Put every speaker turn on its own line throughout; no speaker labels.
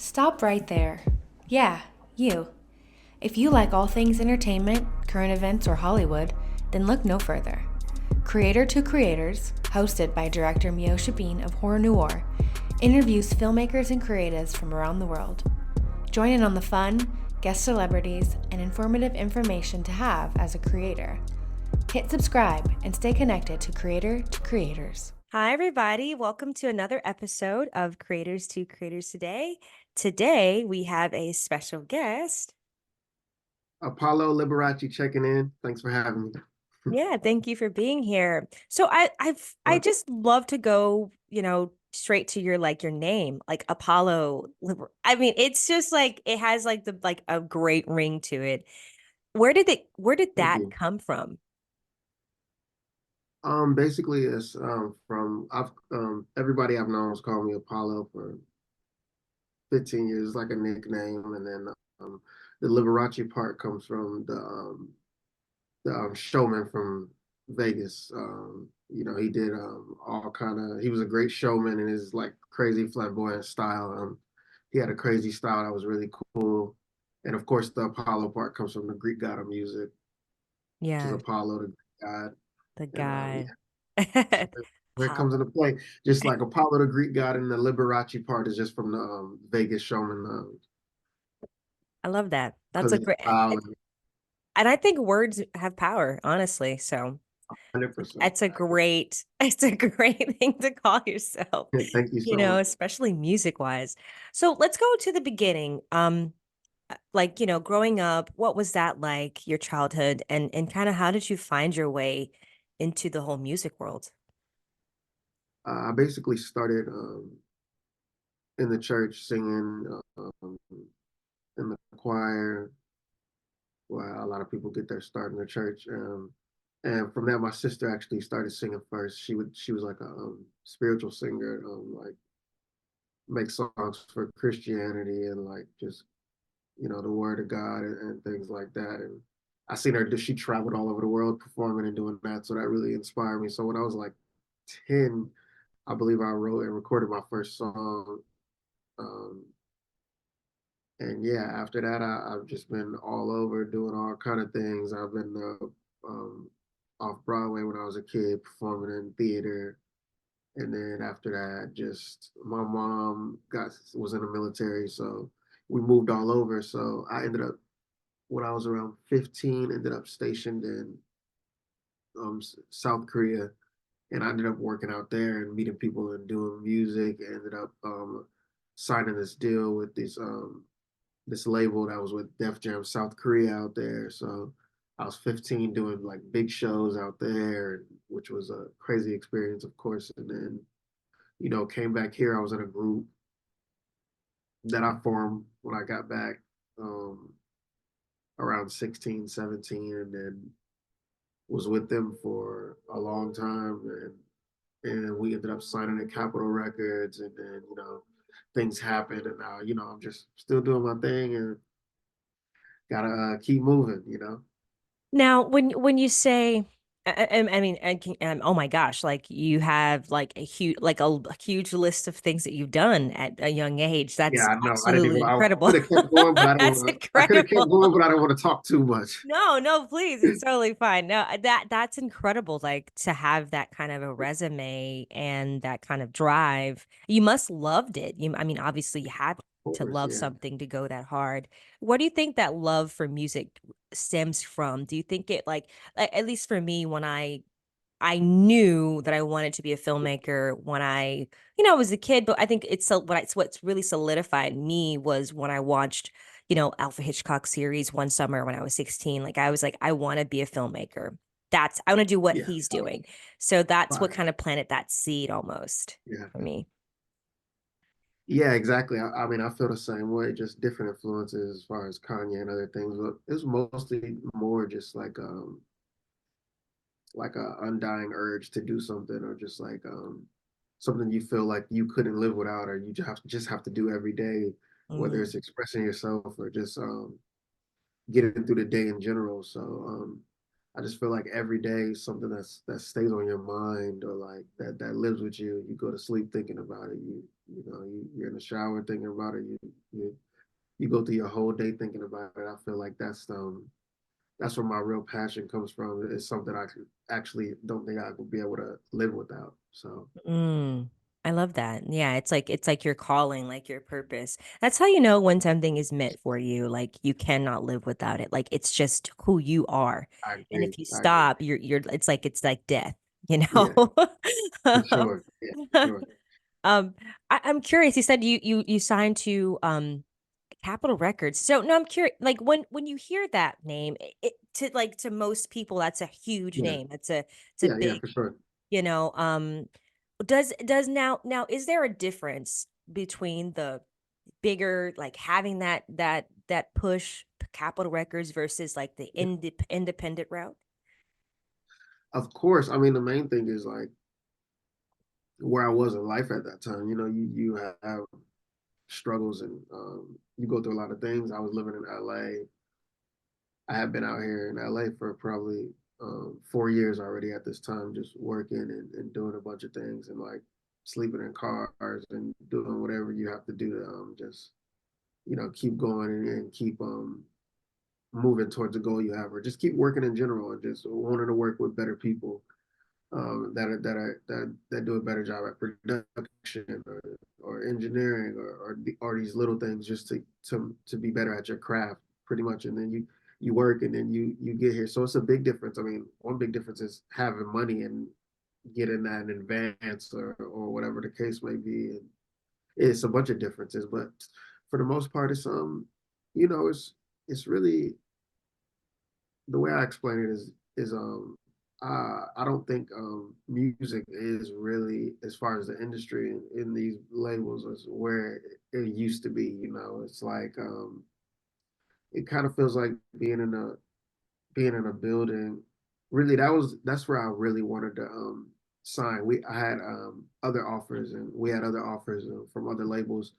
Stop right there. Yeah, you. If you like all things entertainment, current events, or Hollywood, then look no further. Creator to Creators, hosted by director Meosha Bean of Horror Noir, interviews filmmakers and creatives from around the world. Join in on the fun, guest celebrities, and informative information to have as a creator. Hit subscribe and stay connected to Creator to Creators.
Hi, everybody. Welcome to another episode of Creators to Creators Today. Today, we have a special guest.
Apollo Liberace checking in. Thanks for having me.
Yeah, thank you for being here. So I just love to go, straight to your name, like Apollo. I mean, it's just like it has like a great ring to it. Where did
Thank
that
you.
come from?
Basically, it's from I've everybody I've known has called me Apollo for 15 years. It's like a nickname, and then the Liberace part comes from the showman from Vegas. He did all kind of. He was a great showman in his like crazy flamboyant style. He had a crazy style that was really cool, and of course, the Apollo part comes from the Greek god of music, which is
Yeah,
Apollo, the Greek god.
the
And
guy.
so where it comes into play, just like Apollo, the Greek god, and the Liberace part is just from the Vegas showman,
I love that. That's
because
a
of his
great,
style
and I think words have power, honestly. So.
and 100%.
It's a great, it's a great thing to call yourself,
Thank you so much.
especially music wise. So let's go to the beginning. Growing up, what was that like, your childhood, and kind of how did you find your way into the whole music world?
I basically started in the church singing in the choir, where a lot of people get their start in the church. And from that, my sister actually started singing first. She was like a spiritual singer, like make songs for Christianity and like just the word of God and things like that. And I seen her, she traveled all over the world performing and doing that. So that really inspired me. So when I was like 10, I believe I wrote and recorded my first song. Um, and yeah, after that, I've just been all over doing all kind of things. I've been off Broadway when I was a kid, performing in theater. And then after that, just my mom was in the military, so we moved all over. So I ended up when I was around 15, ended up stationed in South Korea, and I ended up working out there and meeting people and doing music. Ended up signing this deal with this label that was with Def Jam South Korea out there. So I was 15 doing like big shows out there, which was a crazy experience, of course. And then came back here. I was in a group that I formed when I got back um, around 16, 17, and then was with them for a long time, and we ended up signing at Capitol Records, and then things happened, and now I'm just still doing my thing and gotta keep moving.
Now, when you say, I mean, oh my gosh, like you have like a huge list of things that you've done at a young age.
Yeah,
That's
I know. I didn't
absolutely
even. I
incredible.
could have kept going, but I don't
That's
want to. I could have kept
incredible.
going, but I don't want to talk too much.
No, no, please, it's totally fine. No, that's incredible. Like to have that kind of a resume and that kind of drive. You must loved it. I mean, obviously you had
Of
to
course,
love
yeah.
something to go that hard. What do you think that love for music stems from? Do you think it like at least for me when I knew that I wanted to be a filmmaker when I was a kid, but I think what's really solidified me was when I watched, Alfred Hitchcock series one summer when I was 16. Like I was like, I want to be a filmmaker. I want to do what
Yeah,
he's doing. So that's what
fire.
kind of planted that seed almost
Yeah.
for me.
Yeah, exactly. I mean, I feel the same way, just different influences as far as Kanye and other things, but it's mostly more just like a undying urge to do something, or just like something you feel like you couldn't live without, or you just have to do every day, whether
Mhm.
it's expressing yourself or just getting through the day in general. So I just feel like every day something that stays on your mind, or like that lives with you. You go to sleep thinking about it. You're in the shower thinking about it. You go through your whole day thinking about it. I feel like that's where my real passion comes from. It's something I actually don't think I would be able to live without. So
Mm, I love that. Yeah, it's like your calling, like your purpose. That's how you know when something is meant for you. Like you cannot live without it. Like it's just who you are.
I
And
agree.
if you
I agree.
stop, you're it's like death, you
Yeah,
know?
for sure. Yeah, for sure.
I'm curious. You said you signed to Capitol Records. So no, I'm curious. Like when you hear that name, to like to most people, that's a huge
Yeah,
name. It's a
yeah,
big,
for sure.
you know. Does now is there a difference between the bigger like having that push Capitol Records versus like the
Yeah.
independent route?
Of course. I mean, the main thing is like where I was in life at that time. You have struggles and you go through a lot of things. I was living in LA. I had been out here in LA for probably 4 years already at this time, just working and doing a bunch of things and like sleeping in cars and doing whatever you have to do to just keep going and keep moving towards the goal you have, or just keep working in general and just wanting to work with better people that do a better job at production or engineering or these little things just to be better at your craft pretty much. And then you work and then you get here. So it's a big difference. I mean, one big difference is having money and getting that in advance or whatever the case may be. And it's a bunch of differences, but for the most part, you know, it's really the way I explain it is I don't think music is really, as far as the industry in these labels, is where it used to be. It's like it kind of feels like being in a building. Really, that's where I really wanted to sign. I had other offers, and we had other offers from other labels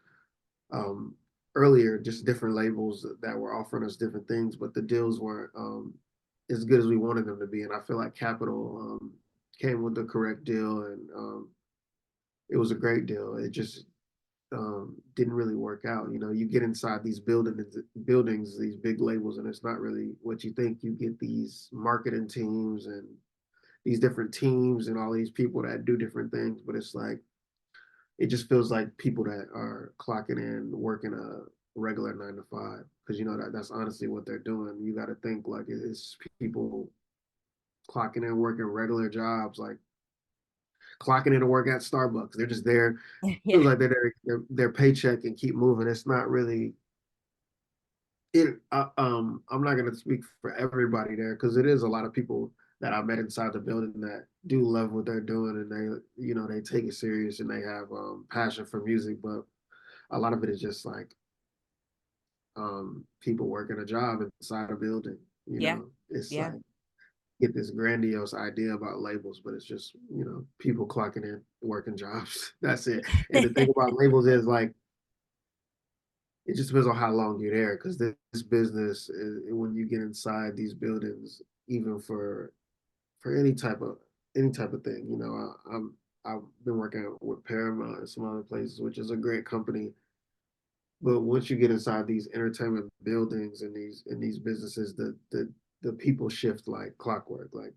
um, earlier, just different labels that were offering us different things, but the deals weren't as good as we wanted them to be. And I feel like Capital came with the correct deal, and it was a great deal. It just didn't really work out. You get inside these buildings, these big labels, and it's not really what you think. You get these marketing teams and these different teams and all these people that do different things, but it's like it just feels like people that are clocking in, working a regular 9 to 5, because that's honestly what they're doing. You got to think like it's people clocking in, working regular jobs, like clocking in to work at Starbucks. They're just there.
Yeah.
Feels like they're their paycheck and keep moving. It's not really it. I'm not gonna speak for everybody there because it is a lot of people that I met inside the building that do love what they're doing and they take it serious and they have passion for music, but a lot of it is just like people working a job inside a building.
Yeah.
It's
Yeah.
like get this grandiose idea about labels, but it's just people clocking in, working jobs. That's it. And the thing about labels is like it just depends on how long you're there, because this business when you get inside these buildings, even for any type of thing, I've been working with Paramount and some other places, which is a great company. But once you get inside these entertainment buildings and these businesses, the people shift like clockwork, like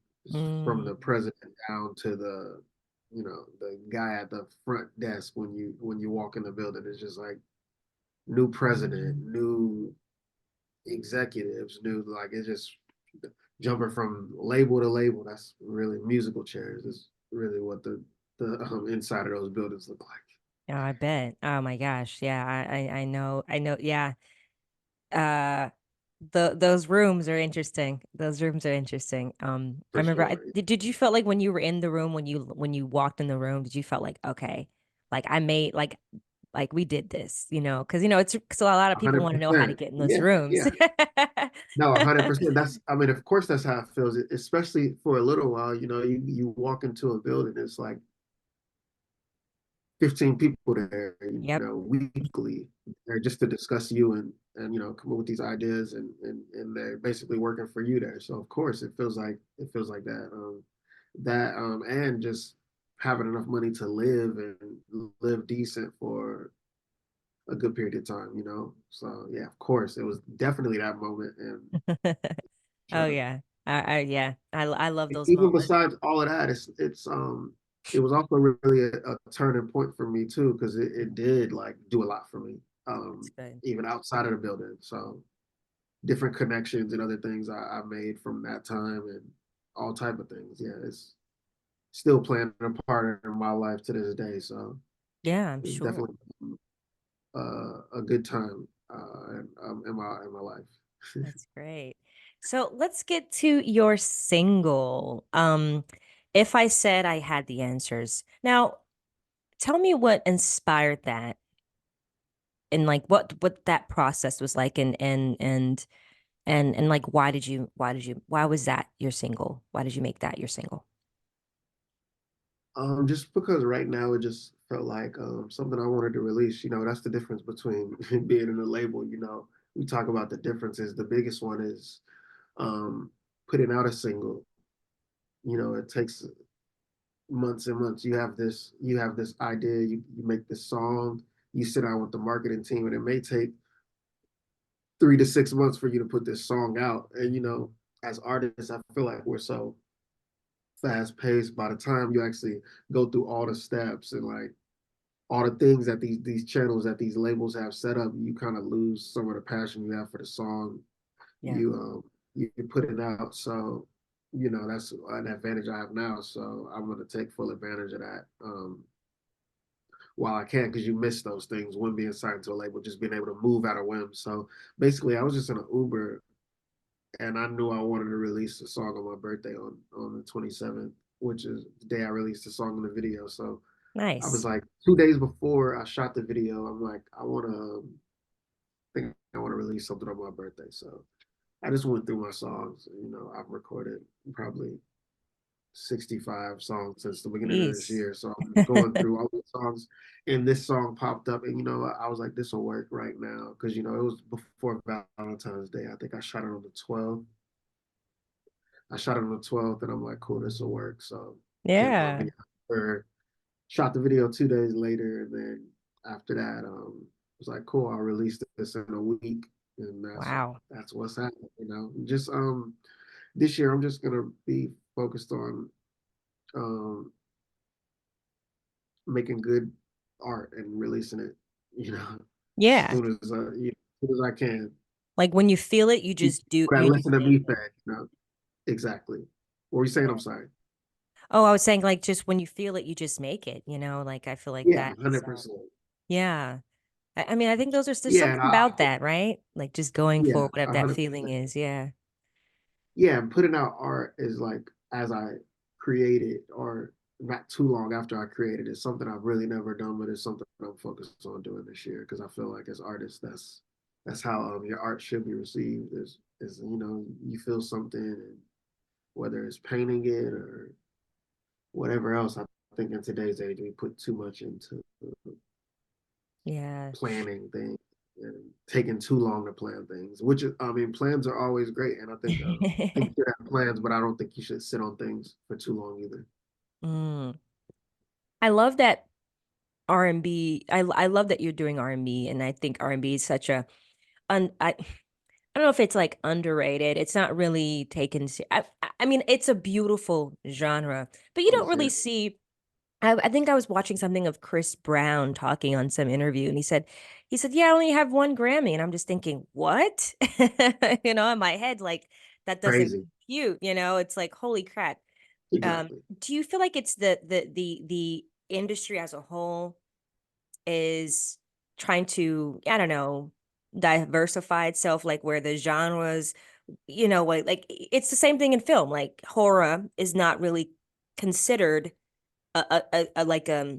from the
Mm.
president down to the guy at the front desk when you walk in the building. It's just like new president, new executives, new like it's just jumping from label to label. That's really musical chairs. Is really what the inside of those buildings look like.
Oh, I bet. Oh my gosh. Yeah, I know. I know. Yeah. Uh those rooms are interesting. Those rooms are interesting. I
For
remember
sure.
did you feel like when you were in the room when you walked in the room, did you felt like okay, like I made like we did this, because it's because a lot of people want to know how to
100%.
get in those
Yeah,
rooms.
yeah. No, 100%. I mean, of course, that's how it feels, especially for a little while. You walk into a building, it's like 15 people there,
Yep.
weekly, there just to discuss you and come up with these ideas and they're basically working for you there. So of course, it feels like that and just having enough money to live and live decent for a good period of time, you know. So yeah, of course, it was definitely that moment, and
Oh
sure.
yeah. Yeah. I love those
Even
moments.
besides all of that, it was also really a turning point for me too, because it did like do a lot for me,
That's good.
even outside of the building. So different connections and other things I made from that time and all type of things. Yeah, it's still playing a part in my life to this day. So
Yeah, I'm
it's
sure.
definitely a good time in my life.
That's great. So let's get to your single. If I said I had the answers. Now, tell me what inspired that and like what that process was like and like why was that your single? Why did you make that your single?
Just because right now it just felt like something I wanted to release. You know, that's the difference between being in a label. You know, we talk about the differences. The biggest one is um, putting out a single. You know, it takes months and months. You have this idea. You make this song. You sit down with the marketing team, and it may take 3 to 6 months for you to put this song out. And you know, as artists, I feel like we're so fast paced. By the time you actually go through all the steps and like all the things that these channels that these labels have set up, you kind of lose some of the passion you have for the song.
Yeah.
You put it out, so you know that's an advantage I have now. So I'm gonna take full advantage of that while I can, because you miss those things when being signed to a label, just being able to move out of whim. So basically, I was just in an Uber and I knew I wanted to release a song on my birthday on the 27th, which is the day I released the song in the video. So I was
Nice.
like 2 days before I shot the video, I'm like, I want to think I want to release something on my birthday. So I just went through my songs. You know, I've recorded probably 65 songs since the beginning of this
Jeez.
year. So I'm going through all the songs, and this song popped up, and you know, I was like, this will work right now because you know it was before Valentine's Day. I think I shot it on the 12th. I shot it on the 12th, and I'm like, cool, this will work. So came out
Yeah.
the or shot the video 2 days later, and then after that, it was like, cool, I'll release this in a week, and
Wow.
that's what's happening. You know, just this year I'm just gonna be focused on um making good art and releasing it. You know,
Yeah.
as soon as I can.
Like when you feel it, you
People
just do
that
you just
listen to
make
me
it.
think, you know, exactly. What were you saying? I'm sorry.
Oh, I was saying like just when you feel it, you just make it, like I feel like
Yeah,
that is
100%.
yeah. I mean, I think there's
Yeah, and
something about that, right? Like just going for
yeah,
whatever that feeling
100%.
is. Yeah.
Yeah, and putting out art is like as I created or not too long after I created it. Something I've really never done, but it's something I'm focused on doing this year because I feel like as artists, that's how your art should be received. Is you know you feel something, and whether it's painting it or whatever else. I think in today's age we put too much into
Yeah.
planning things and taking too long to plan things. Which is, I mean, plans are always great, and I think you should have plans, but I don't think you should sit on things for too long either.
Mm. I love that R&B. I love that you're doing R&B, and I think R&B is such a un I don't know if it's like underrated. It's not really taken. I mean, it's a beautiful genre, but you don't really
Yeah,
see. I think I was watching something of Chris Brown talking on some interview, and he said, yeah, I only have one Grammy, and I'm just thinking, what? In my head, like that doesn't
crazy.
compute. It's like holy crap.
Exactly.
Do you feel like it's the industry as a whole is trying to, I don't know, diversify itself, like where the genres, like it's the same thing in film. Like horror is not really considered like a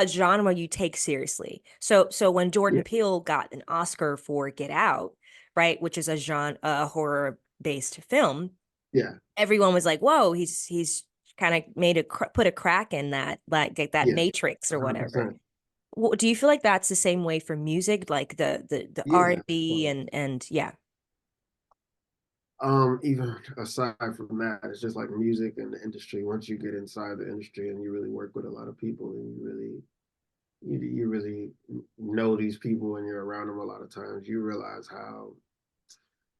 genre you take seriously. So when Jordan
Yeah,
Peele got an Oscar for Get Out, right, which is a horror based film,
yeah,
everyone was like, "Whoa, he's kind of put a crack in that
yeah,
Matrix or whatever."
100%.
Do you feel like that's the same way for music, like the R
Yeah.
and B and yeah,
Even aside from that, it's just like music and the industry. Once you get inside the industry and you really work with a lot of people and you really know these people when you're around them a lot of times, you realize how,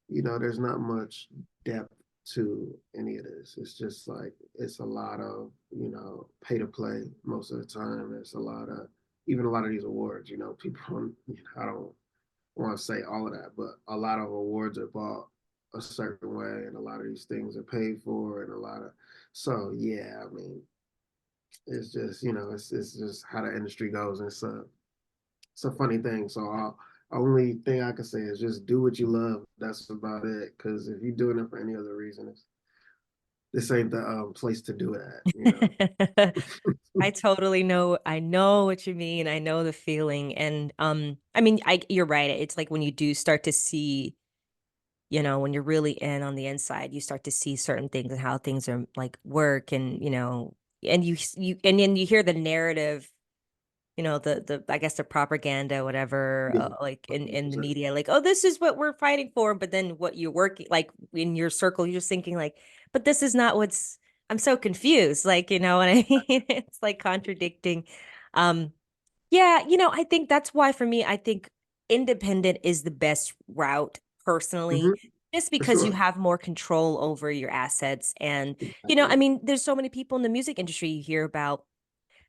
there's not much depth to any of this. It's just like it's a lot of, pay to play most of the time. It's a lot of even a lot of these awards, people I don't want to say all of that, but a lot of awards are bought a certain way and a lot of these things are paid for and a lot of so yeah, I mean, it's just, it's just how the industry goes. And it's a funny thing. So only thing I can say is just do what you love. That's about it. Because if you're doing it for any other reason, this ain't the place to do it at.
I totally know. I know what you mean. I know the feeling. And I mean, you're right. It's like when you do start to see, when you're really in on the inside, you start to see certain things and how things are like work and, and and then you hear the narrative, the I guess the propaganda, whatever,
Yeah,
like in the
100%.
media, like, oh, this is what we're fighting for. But then what you're working like in your circle, you're just thinking like, but this is not what's I'm so confused. Like, you know what I mean? It's like contradicting. Um, yeah, I think that's why for me, I think independent is the best route
Hmm.
personally, just
For
because you
sure.
have more control over your assets. And, I
Exactly.
mean, there's so many people in the music industry you hear about.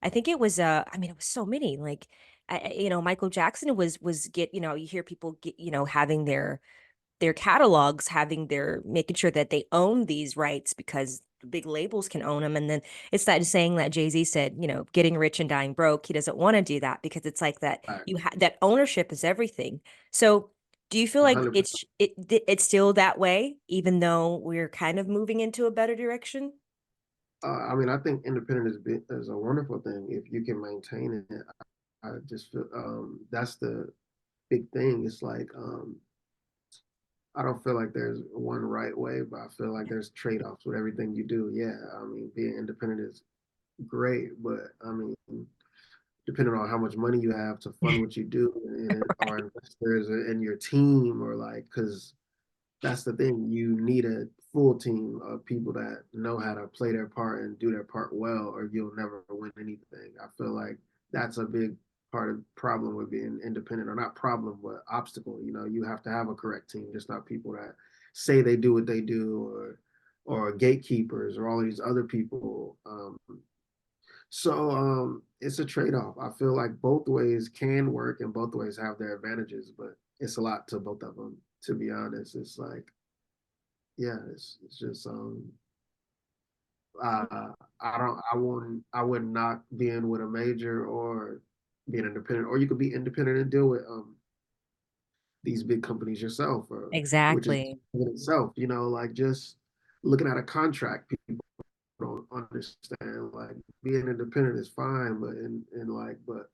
I think it was I mean it was so many like Michael Jackson was you hear people get having their catalogs, having their making sure that they own these rights because the big labels can own them. And then it's that saying that Jay-Z said, getting rich and dying broke. He doesn't want to do that because it's like that
All right.
that ownership is everything. So do you feel like
100%.
it's still that way even though we're kind of moving into a better direction?
I mean, I think independent is a wonderful thing if you can maintain it. I just feel that's the big thing. It's like I don't feel like there's one right way, but I feel like there's trade-offs with everything you do. Yeah, I mean, being independent is great, but I mean, depending on how much money you have to fund what you do, or investors in your team, or like, because that's the thing, you need a full team of people that know how to play their part and do their part well, or you'll never win anything. I feel like that's a big part of problem with being independent, or not problem, but obstacle. You have to have a correct team, just not people that say they do what they do, or gatekeepers, or all of these other people. So it's a trade-off. I feel like both ways can work and both ways have their advantages, but it's a lot to both of them, to be honest. It's like, yeah, it's just I would not being with a major or being independent, or you could be independent and deal with these big companies yourself, or which is
Exactly.
in itself, like just looking at a contract, people don't understand. Like being independent is fine, but but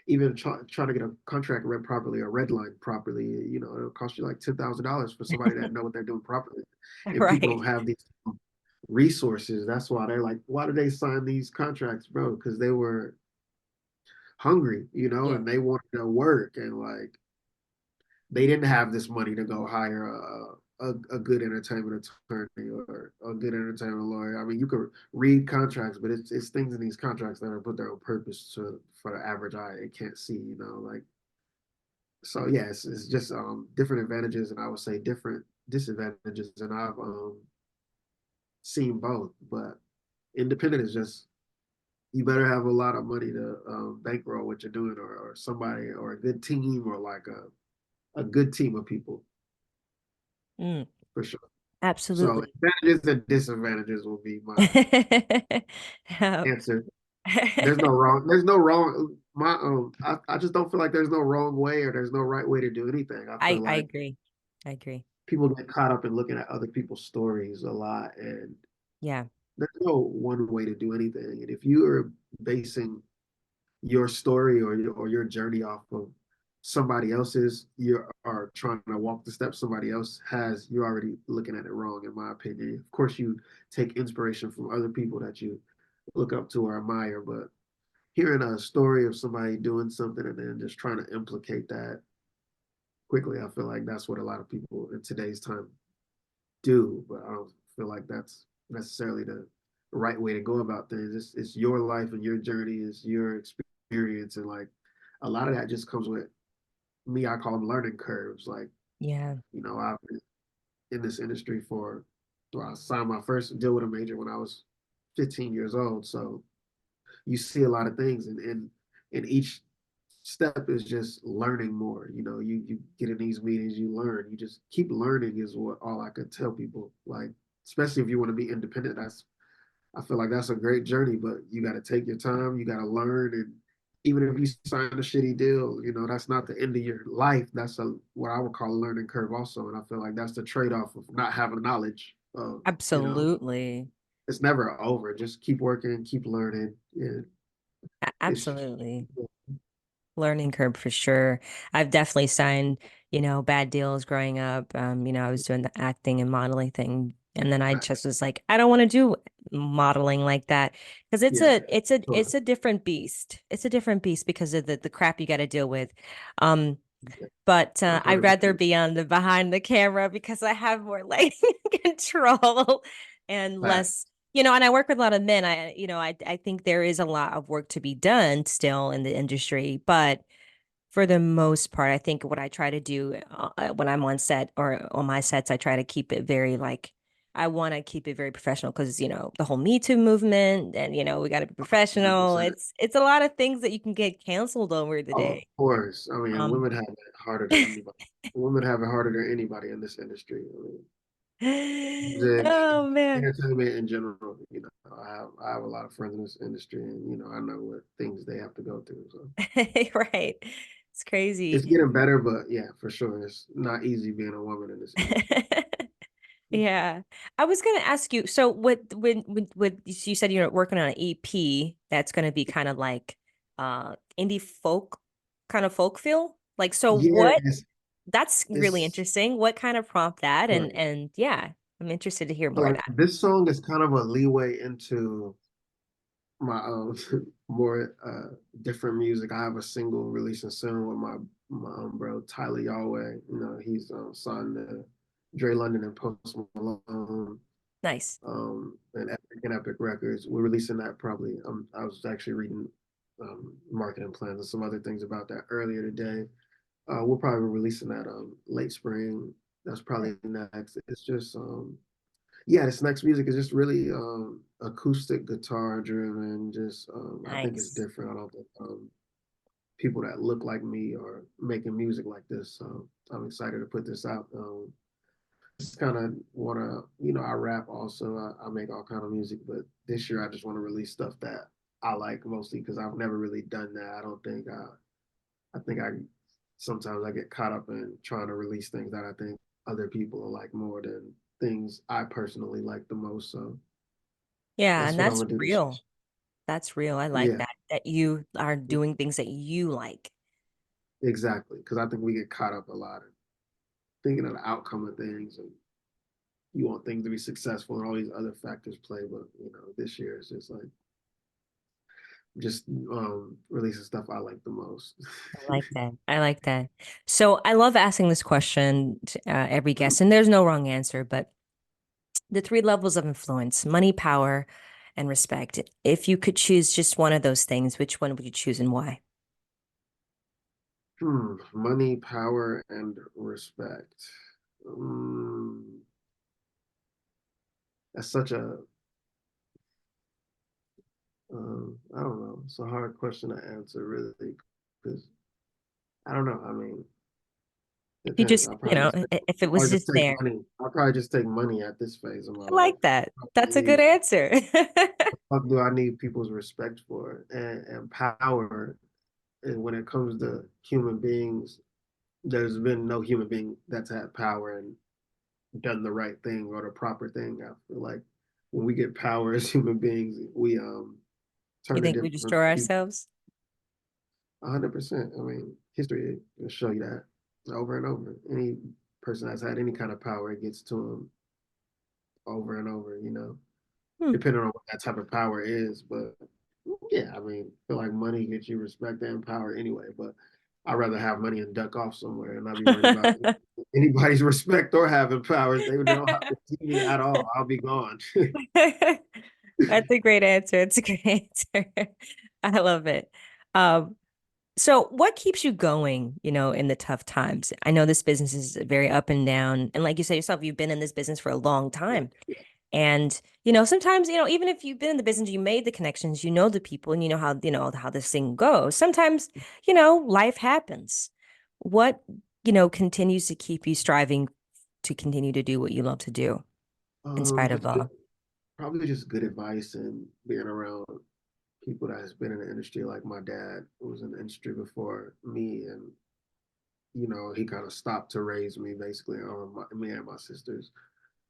even trying to get a contract read properly or redlined properly, it'll cost you like $10,000 for somebody that know what they're doing properly, and people
Right.
don't have these resources. That's why they're like, why did they sign these contracts, bro? Because they were hungry,
Yeah.
and they wanted to work, and like they didn't have this money to go hire a good entertainment attorney or a good entertainment lawyer. I mean, you could read contracts, but it's things in these contracts that are put there on purpose for the average eye it can't see. Like so. Yeah, it's just different advantages and I would say different disadvantages, and I've seen both. But independent is just you better have a lot of money to bankroll what you're doing, or somebody, or a good team, or like a good team of people
Mm,
for sure. So
absolutely.
advantages and disadvantages will be my answer. There's no wrong. There's no wrong. I just don't feel like there's no wrong way or there's no right way to do anything. I feel
I
like
agree. I agree.
people get caught up in looking at other people's stories a lot, and
Yeah.
there's no one way to do anything. And if you are basing your story or your journey off of somebody else's, you are trying to walk the steps somebody else has, you're already looking at it wrong, in my opinion. Of course, you take inspiration from other people that you look up to or admire, but hearing a story of somebody doing something and then just trying to implicate that quickly, I feel like that's what a lot of people in today's time do, but I don't feel like that's necessarily the right way to go about things. It's your life and your journey, is your experience, and like a lot of that just comes with me. I call them learning curves. Like,
Yeah.
I've been in this industry well, I signed my first deal with a major when I was 15 years old. So you see a lot of things, and each step is just learning more. You get in these meetings, you learn. You just keep learning is what all I could tell people. Like, especially if you want to be independent, I feel like that's a great journey, but you got to take your time. You got to learn, and even if you sign a shitty deal, that's not the end of your life. That's what I would call a learning curve, also. And I feel like that's the trade-off of not having knowledge.
Absolutely.
It's never over. Just keep working, keep learning. Yeah, it's
Absolutely. Learning curve for sure. I've definitely signed, bad deals growing up. I was doing the acting and modeling thing. And then I just was like, I don't want to do modeling like that because
yeah, sure.
it's a different beast. It's a different beast because of the crap you got to deal with. Um, but I'd rather
100%.
be on the behind the camera because I have more like control and
Fact.
less, and I work with a lot of men. I think there is a lot of work to be done still in the industry, but for the most part, I think what I try to do when I'm on set or on my sets, I try to keep it very I want to keep it very professional because, the whole Me Too movement and, we got to be professional.
100%.
It's a lot of things that you can get canceled over
Oh, of
today.
course. I mean,
Um,
women have it harder than anybody. Women have it harder than anybody in this industry. I mean, music,
oh man.
entertainment in general. I have a lot of friends in this industry, and I know what things they have to go through. So
Right. It's crazy.
it's getting better, but yeah, for sure, it's not easy being a woman in this industry.
Yeah. I was going to ask you, so what you said you're working on an EP that's going to be kind of like indie folk kind of folk feel? Like so
Yeah,
what that's really
it's
interesting. What kind of prompt that
right.
and yeah, I'm interested to hear
So
more of
like
that.
this song is kind of a leeway into my more different music. I have a single releasing soon with my bro Tyler Yahweh. He's signed to Dre London and Post Malone,
Nice.
and Epic Records. We're releasing that probably. I was actually reading marketing plans and some other things about that earlier today. We'll probably be releasing that late spring. That's probably next. It's just yeah, this next music is just really acoustic guitar driven. Just I think it's
Nice.
different. I don't think people that look like me are making music like this. So I'm excited to put this out. Just kind of want to, I rap also. I make all kind of music, but this year I just want to release stuff that I like mostly because I've never really done that. I don't think I think I sometimes I get caught up in trying to release things that I think other people will like more than things I personally like the most. So
Yeah,
that's
and
what I'm
that's
gonna do this year.
real. That's real. I like
Yeah,
that you are doing things that you like.
exactly. Because I think we get caught up a lot in thinking of the outcome of things, and you want things to be successful, and all these other factors play. But this year it's just like just releasing stuff I like the most.
I like that. I like that. So I love asking this question to every guest, and there's no wrong answer, but the three levels of influence, money, power, and respect. If you could choose just one of those things, which one would you choose and why?
Money, power, and respect. Um, that's such a I don't know. It's a hard question to answer, really, because I don't know. I mean,
If you
depends.
just, if it was just there.
I'll probably just take money at this phase of my
I
life.
like that. That's a good
Need,
answer.
what do I need people's respect for and power? And when it comes to human beings, there's been no human being that's had power and done the right thing or the proper thing. I feel like when we get power as human beings, we
You
turn to
think we
different
destroy
people.
ourselves?
100%. I mean, history will show you that over and over. Any person that's had any kind of power, it gets to them over and over,
Hmm.
depending on what that type of power is. But yeah, I mean, I feel like money gets you respect and power anyway. But I'd rather have money and duck off somewhere and not be worried about anybody's respect or having powers. They don't have to see me at all. I'll be gone.
That's a great answer. It's a great answer. I love it. Um, So what keeps you going, in the tough times? I know this business is very up and down. And like you said yourself, you've been in this business for a long time. And, sometimes, even if you've been in the business, you made the connections, you know the people, and you know how this thing goes. Sometimes, life happens. What, continues to keep you striving to continue to do what you love to do in spite of
Just good,
all?
probably just good advice and being around people that has been in the industry. Like my dad was in the industry before me, and he kind of stopped to raise me basically, me and my sisters.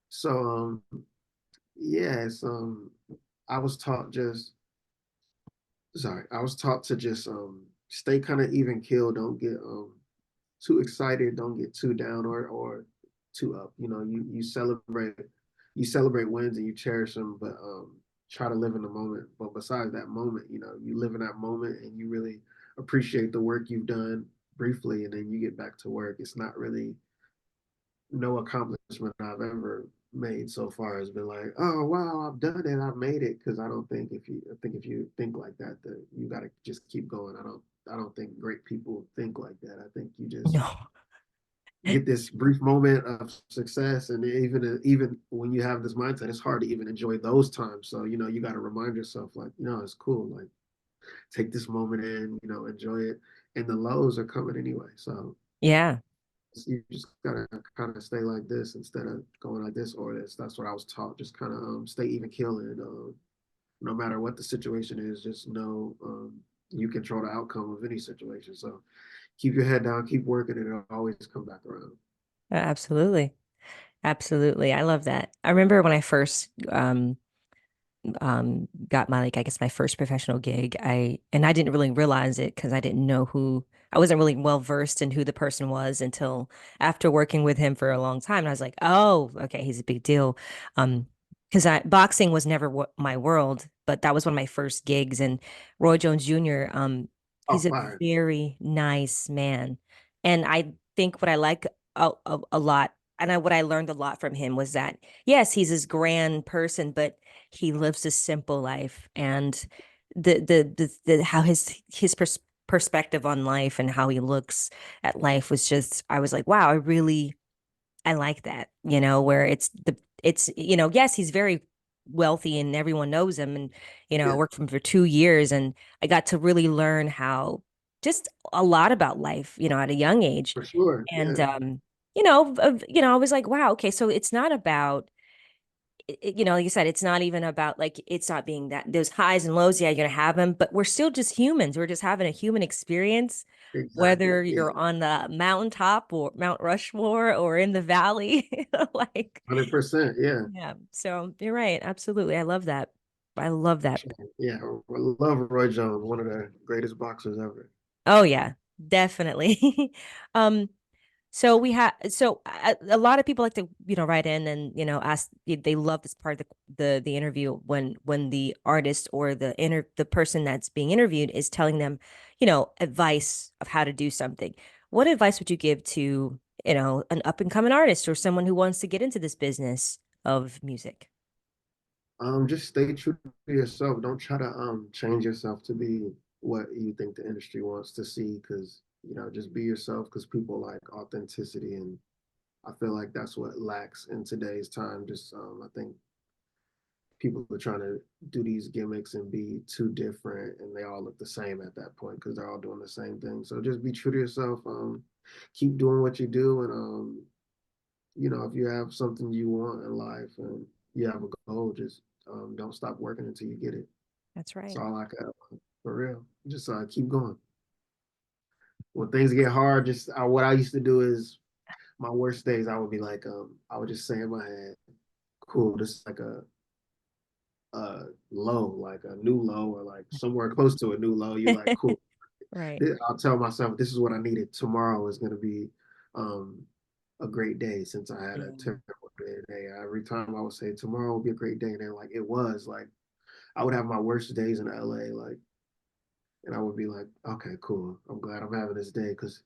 So yeah, it's I was taught just I was taught to just stay kind of even keel, don't get too excited, don't get too down or too up. You celebrate wins and you cherish them, but try to live in the moment. But besides that moment, you live in that moment and you really appreciate the work you've done briefly, and then you get back to work. It's not really no accomplishment I've ever made so far has been like, oh wow, I've done it, I've made it. Because I think if you think like that, that you got to just keep going. I don't think great people think like that. I think you just
No.
get this brief moment of success, and even when you have this mindset, it's hard to even enjoy those times. So you got to remind yourself, like, it's cool, like take this moment in, enjoy it, and the lows are coming anyway. So
Yeah.
you just gotta kind of stay like this instead of going like this or this. That's what I was taught. Just kind of stay even keel, and no matter what the situation is, just know you control the outcome of any situation. So keep your head down, keep working, and it'll always come back around.
Absolutely. Absolutely. I love that. I remember when I first got my, like, I guess my first professional gig, I didn't really realize it because I didn't know who, I wasn't really well versed in who the person was until after working with him for a long time. And I was like, oh, okay, he's a big deal. Um, because boxing was never my world, but that was one of my first gigs. And Roy Jones Jr.,
Oh,
he's a
fire.
very nice man. And I think what I like a lot, and what I learned a lot from him was that, yes, he's this grand person, but he lives a simple life, and the how his perspective on life and how he looks at life was just, I was like, wow, I like that, where yes, he's very wealthy and everyone knows him, and I
Yeah,
worked for him for 2 years, and I got to really learn how, just a lot about life, at a young age.
for sure.
And
Yeah,
I was like, wow, okay, so it's not about, like you said, it's not even about, like, it's not being that those highs and lows. Yeah, you're gonna have them, but we're still just humans. We're just having a human experience,
exactly.
whether
Yeah,
you're on the mountaintop or Mount Rushmore or in the valley. Like,
100%. Yeah.
yeah. So you're right. Absolutely. I love that. I love that.
Yeah, I love Roy Jones, one of the greatest boxers ever.
Oh yeah, definitely. Um, So we have, a lot of people like to, write in and, ask, they love this part of the interview when the artist or the person that's being interviewed is telling them, advice of how to do something. What advice would you give to, an up and coming artist or someone who wants to get into this business of music?
Just stay true to yourself. Don't try to change yourself to be what you think the industry wants to see, because just be yourself, because people like authenticity, and I feel like that's what lacks in today's time. Just I think people are trying to do these gimmicks and be too different, and they all look the same at that point because they're all doing the same thing. So just be true to yourself. Keep doing what you do, and if you have something you want in life and you have a goal, just don't stop working until you get it.
That's
That's
right.
all I got, for real. Just keep going. When things get hard, just what I used to do is my worst days, I would be like, I would just say in my head, cool, this is like a low, like a new low, or like somewhere close to a new low. You're like, cool.
Right.
I'll tell myself this is what I needed. Tomorrow is going to be um, a great day, since I had a
Yeah.
terrible day today. Every time I would say tomorrow will be a great day, and then like it was like I would have my worst days in LA, like, and I would be like, okay, cool. I'm glad I'm having this day because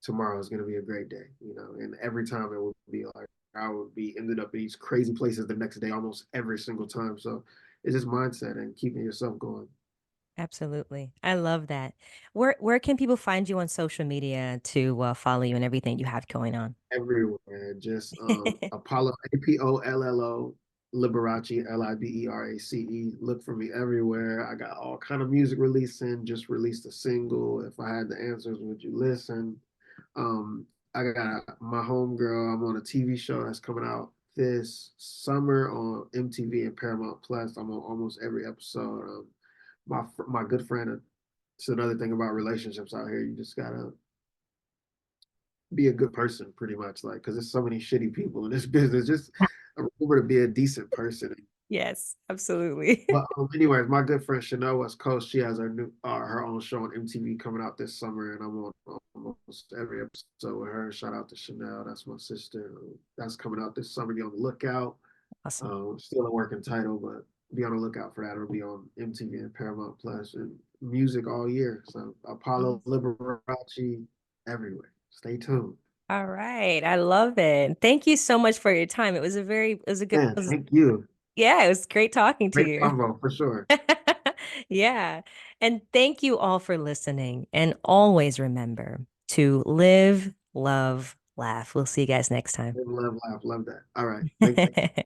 tomorrow is going to be a great day, And every time it would be like I would be ended up in these crazy places the next day almost every single time. So it's just mindset and keeping yourself going.
Absolutely. I love that. Where can people find you on social media to follow you and everything you have going on?
Everywhere. Just Apollo Apollo Liberace Liberace. Look for me everywhere. I got all kind of music releasing. Just released a single. If I had the answers, would you listen? I got my homegirl. I'm on a TV show that's coming out this summer on MTV and Paramount Plus. I'm on almost every episode. My good friend. It's another thing about relationships out here. You just gotta be a good person, pretty much, like, because there's so many shitty people in this business. Just remember to be a decent person.
Yes, absolutely.
But anyways, my good friend Chanel West Coast, she has her own show on MTV coming out this summer, and I'm on almost every episode with her. Shout out to Chanel, that's my sister. That's coming out this summer. Be on the lookout.
Awesome.
Still a working title, but be on the lookout for that. It'll be on MTV and Paramount Plus, and music all year. So Apollo Liberace everywhere. Stay tuned.
All right. I love it. Thank you so much for your time. It was a good,
Man, thank you.
yeah, it was great talking to
Great
you.
combo for sure.
Yeah. And thank you all for listening. And always remember to live, love, laugh. We'll see you guys next time.
Love, laugh, love that. All right. Thank you.